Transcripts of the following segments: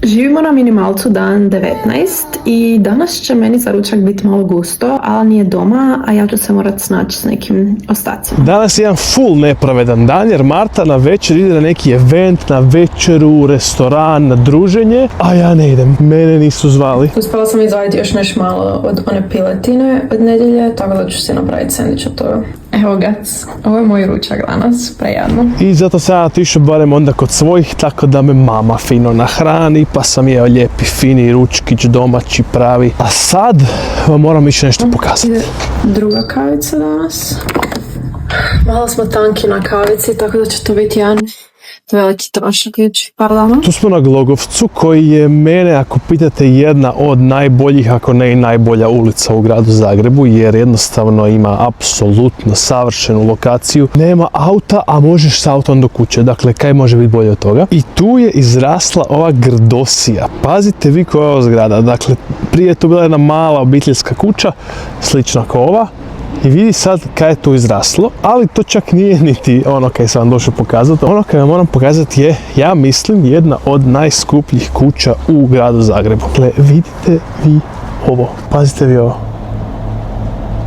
Živimo na minimalcu dan 19 i danas će meni za ručak biti malo gusto, ali nije doma, a ja ću se morat snaći s nekim ostacima. Danas je jedan full nepravedan dan jer Marta na večer ide na neki event, na večeru, restoran, na druženje, a ja ne idem, mene nisu zvali. Uspjela sam izvaditi još nešto malo od one piletine od nedjelje, tako da ću si napraviti sendvič od toga. Evo ga, ovo je moj ručak danas, prejadno. I zato sam ja otišao barem onda kod svojih, tako da me mama fino nahrani, pa sam jeo lijepi, fini ručkić, domaći, pravi. A sad vam moram više nešto pokazati. Ide druga kavica danas. Malo smo tanki na kavici, tako da će to biti jedan veliki trošak idućih par dana. Tu smo na Glogovcu koji je mene, ako pitate, jedna od najboljih, ako ne i najbolja ulica u gradu Zagrebu, jer jednostavno ima apsolutno savršenu lokaciju. Nema auta, a možeš s autom do kuće. Dakle, kaj može biti bolje od toga? I tu je izrasla ova grdosija. Pazite vi koja je ova zgrada. Dakle, prije je tu bila jedna mala obiteljska kuća, slična kao ova. I vidi sad kaj je tu izraslo, ali to čak nije niti ono kaj sam vam došao pokazati. Ono kaj vam moram pokazati je, ja mislim, jedna od najskupljih kuća u gradu Zagrebu. Dakle, vidite vi ovo. Pazite vi ovo.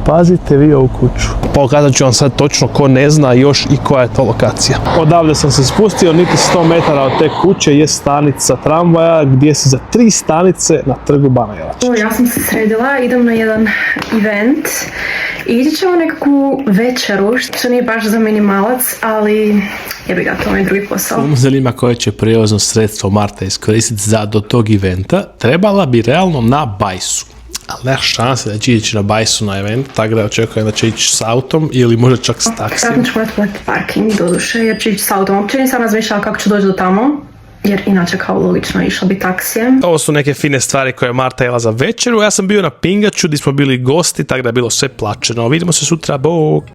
Pazite vi ovu kuću. Pokazat ću vam sad točno ko ne zna još i koja je to lokacija. Odavde sam se spustio, niti 100 metara od te kuće je stanica tramvaja gdje si za 3 stanice na trgu Bana Jelačića. Ja sam se sredila, idem na jedan event i ići ćemo nekakvu večeru, što nije baš za minimalac, ali jebi ga, to mi je drugi posao. Zanima koje će prijevozno sredstvo Marta iskoristiti za do tog eventa. Trebala bi realno na bajsu. Ali nema šanse da će ići na bajsu na event, tako da očekujem da će ići s autom ili možda čak s taksijem. Vratno ću morati platiti parking do duše jer ću ići s autom. Uopće nisam razmišljala kako ću doći do tamo, jer inače kao logično išla bi taksijem. Ovo su neke fine stvari koje je Marta jela za večeru. Ja sam bio na Pingaču gdje smo bili gosti, tako da je bilo sve plaćeno. Vidimo se sutra, bok!